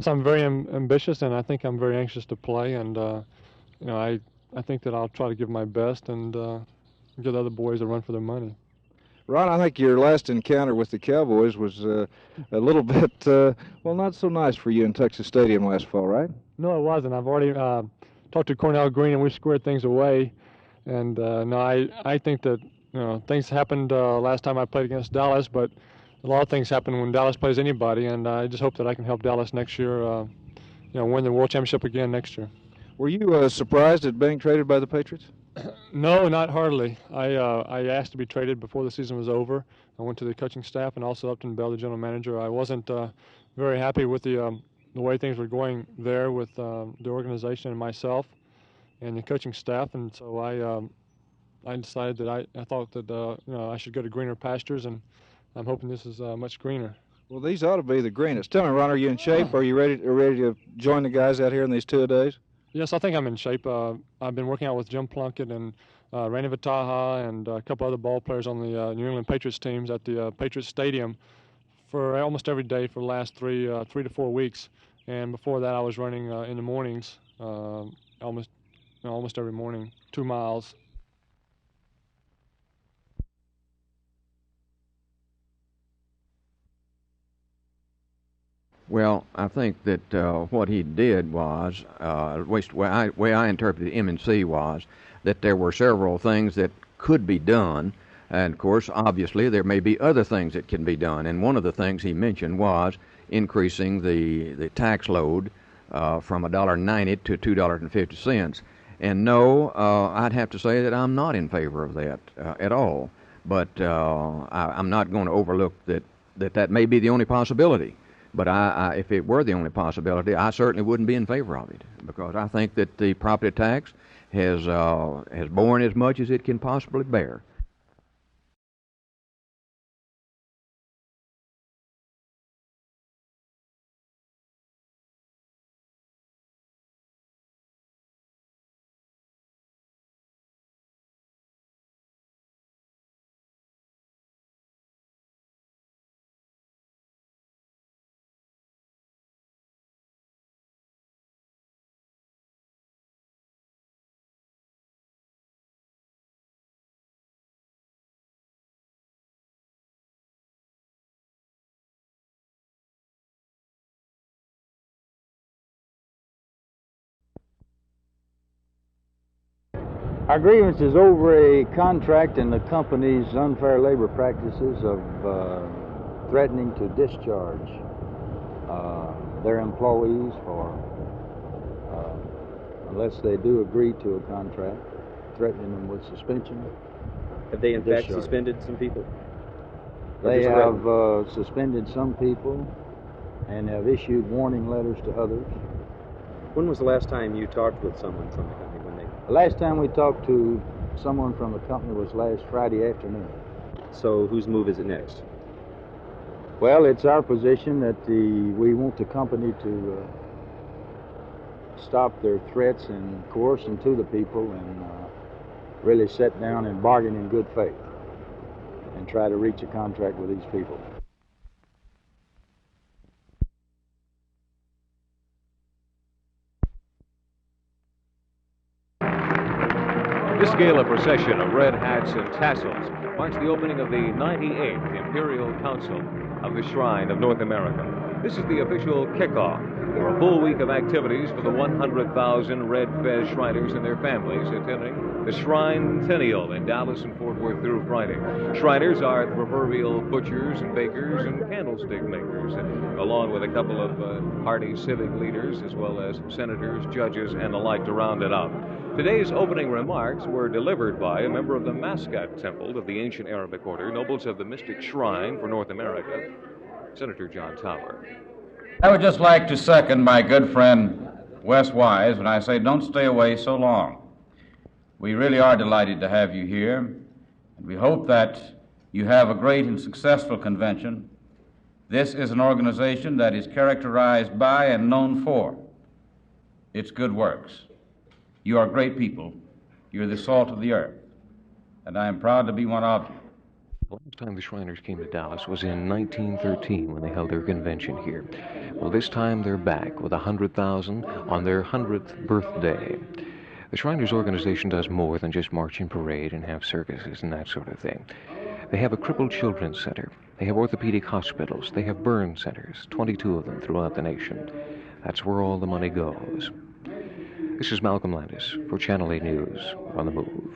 So I'm very ambitious, and I think I'm very anxious to play. And you know, I think that I'll try to give my best and give the other boys a run for their money. Ron, I think your last encounter with the Cowboys was a little bit, well, not so nice for you in Texas Stadium last fall, right? No, it wasn't. I've already talked to Cornell Green, and we squared things away. And no, I think that things happened last time I played against Dallas, but a lot of things happen when Dallas plays anybody, and I just hope that I can help Dallas next year, win the World Championship again next year. Were you surprised at being traded by the Patriots? No, not hardly. I asked to be traded before the season was over. I went to the coaching staff and also Upton Bell, the general manager. I wasn't very happy with the way things were going there with the organization and myself and the coaching staff, and so I decided that I thought that I should go to greener pastures, and I'm hoping this is much greener. Well, these ought to be the greenest. Tell me, Ron, are you in shape? Are you ready to join the guys out here in these 2-a-days? Yes, I think I'm in shape. I've been working out with Jim Plunkett and Rainy Vataha and a couple other ball players on the New England Patriots teams at the Patriots Stadium for almost every day for the last 3 to 4 weeks. And before that, I was running in the mornings, almost every morning, 2 miles. Well, I think that what he did was, at least the way I interpreted M&C was, that there were several things that could be done, and of course, obviously, there may be other things that can be done. And one of the things he mentioned was increasing the tax load from $1.90 to $2.50. And no, I'd have to say that I'm not in favor of that at all. But I'm not going to overlook that may be the only possibility. But if it were the only possibility, I certainly wouldn't be in favor of it, because I think that the property tax has borne as much as it can possibly bear. Our grievance is over a contract and the company's unfair labor practices of threatening to discharge their employees for unless they do agree to a contract, threatening them with suspension. Have they in fact suspended some people? They have suspended some people and have issued warning letters to others. When was the last time you talked with someone from the company? The last time we talked to someone from the company was last Friday afternoon. So whose move is it next? Well, it's our position that we want the company to stop their threats and coercion to the people and really sit down and bargain in good faith and try to reach a contract with these people. This gala procession of red hats and tassels marks the opening of the 98th Imperial Council of the Shrine of North America. This is the official kickoff for a full week of activities for the 100,000 Red Fez Shriners and their families attending the Shrine Centennial in Dallas and Fort Worth through Friday. Shriners are the proverbial butchers and bakers and candlestick makers, along with a couple of hardy civic leaders, as well as senators, judges, and the like to round it out. Today's opening remarks were delivered by a member of the mascot temple of the ancient Arabic order, nobles of the mystic shrine for North America, Senator John Tower. I would just like to second my good friend Wes Wise when I say don't stay away so long. We really are delighted to have you here, and we hope that you have a great and successful convention. This is an organization that is characterized by and known for its good works. You are great people. You're the salt of the earth, and I am proud to be one of you. The last time the Shriners came to Dallas was in 1913 when they held their convention here. Well, this time they're back with 100,000 on their 100th birthday. The Shriners organization does more than just march in parade and have circuses and that sort of thing. They have a crippled children's center. They have orthopedic hospitals. They have burn centers, 22 of them throughout the nation. That's where all the money goes. This is Malcolm Landis for Channel 8 News on the Move.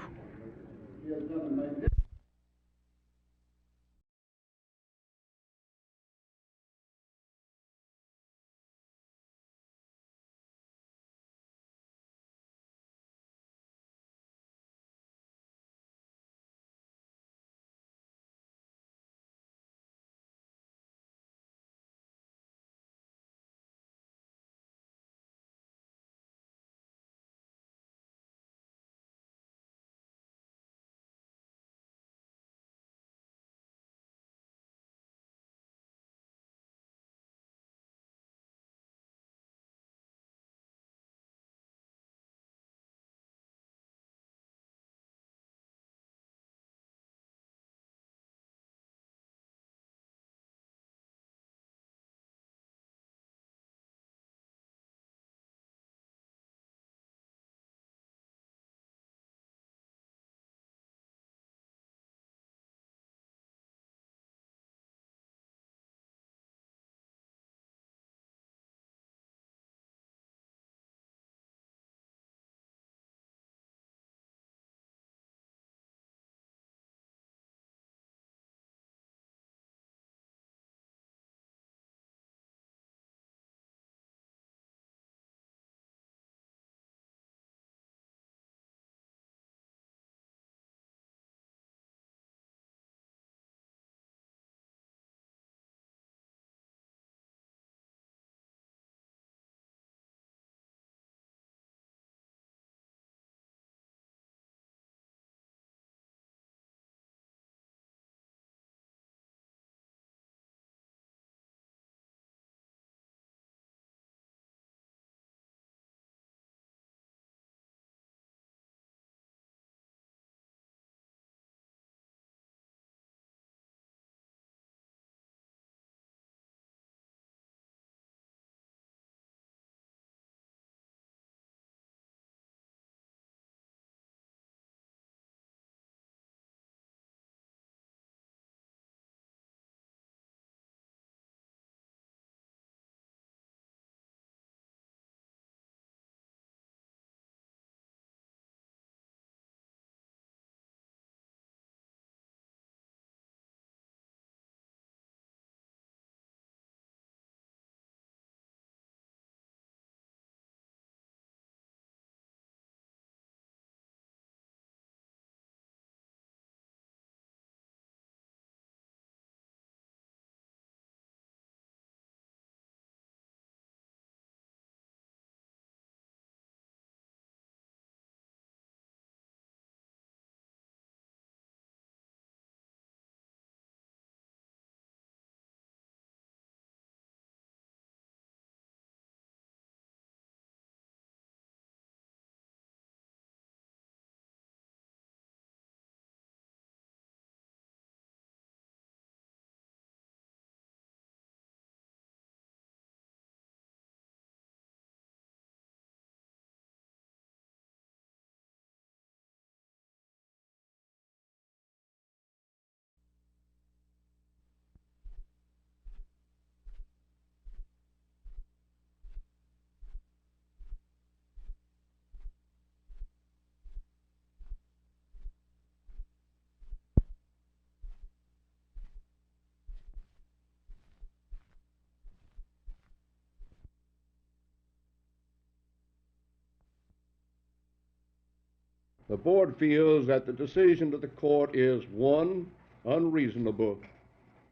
The board feels that the decision of the court is 1, unreasonable,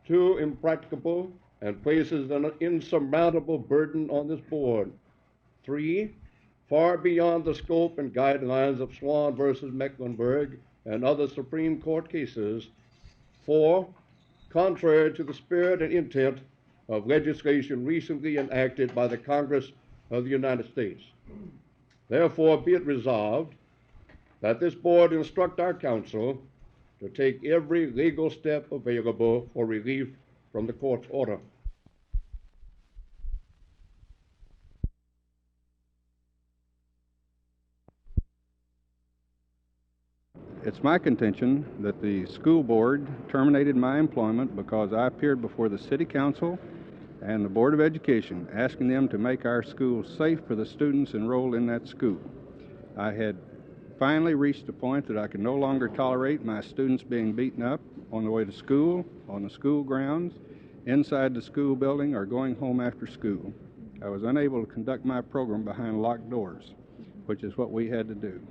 2, impracticable, and places an insurmountable burden on this board. 3, far beyond the scope and guidelines of Swan versus Mecklenburg and other Supreme Court cases. 4, contrary to the spirit and intent of legislation recently enacted by the Congress of the United States. Therefore, be it resolved that this board instruct our counsel to take every legal step available for relief from the court's order. It's my contention that the school board terminated my employment because I appeared before the City Council and the Board of Education asking them to make our school safe for the students enrolled in that school. I had finally reached a point that I could no longer tolerate my students being beaten up on the way to school, on the school grounds, inside the school building, or going home after school. I was unable to conduct my program behind locked doors, which is what we had to do.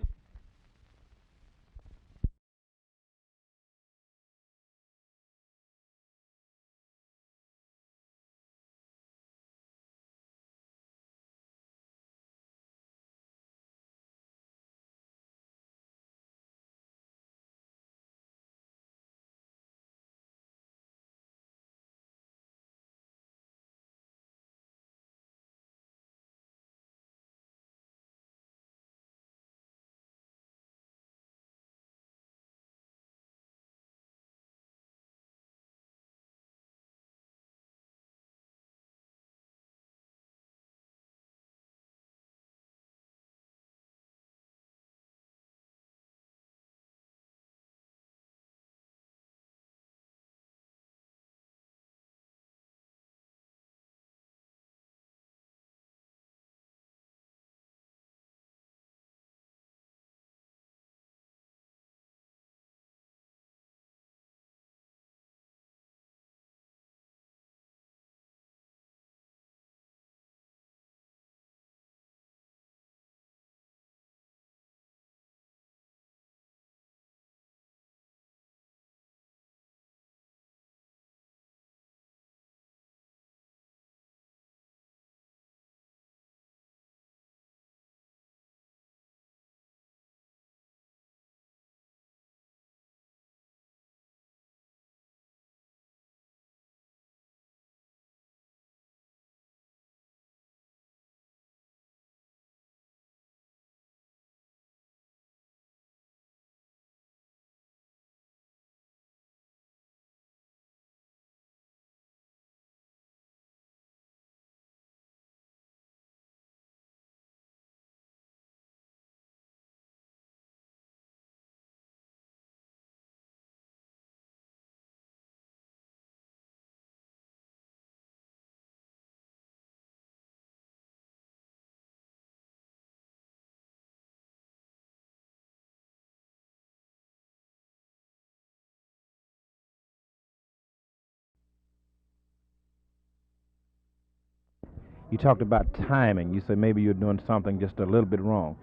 You talked about timing. You said maybe you're doing something just a little bit wrong.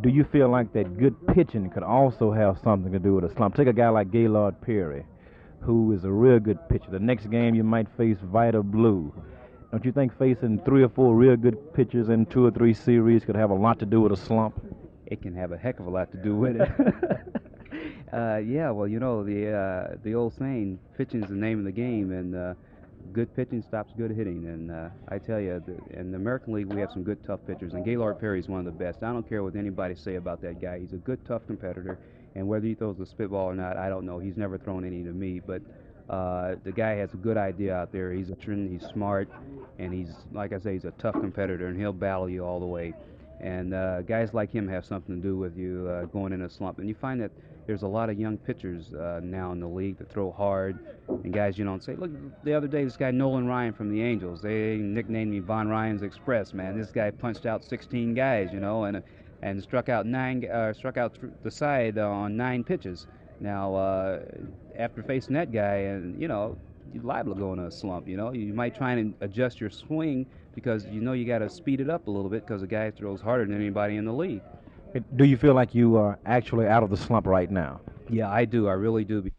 Do you feel like that good pitching could also have something to do with a slump? Take a guy like Gaylord Perry, who is a real good pitcher. The next game you might face Vita Blue. Don't you think facing 3 or 4 real good pitchers in 2 or 3 series could have a lot to do with a slump? It can have a heck of a lot to do with it. Yeah, well, you know, the old saying, pitching is the name of the game, and good pitching stops good hitting. And I tell you, in the American League, we have some good, tough pitchers, and Gaylord Perry is one of the best. I don't care what anybody say about that guy. He's a good, tough competitor, and whether he throws a spitball or not, I don't know. He's never thrown any to me, but the guy has a good idea out there. He's he's smart, and he's, like I say, he's a tough competitor, and he'll battle you all the way. And guys like him have something to do with you going in a slump. And you find that there's a lot of young pitchers now in the league that throw hard. And guys, you don't say, look, the other day, this guy Nolan Ryan from the Angels, they nicknamed me Von Ryan's Express, man. This guy punched out 16 guys, you know, and struck out the side on 9 pitches. Now, after facing that guy, and, you know, you're liable to go in a slump, you know. You might try and adjust your swing because you know you got to speed it up a little bit because the guy throws harder than anybody in the league. Do you feel like you are actually out of the slump right now? Yeah, I do. I really do.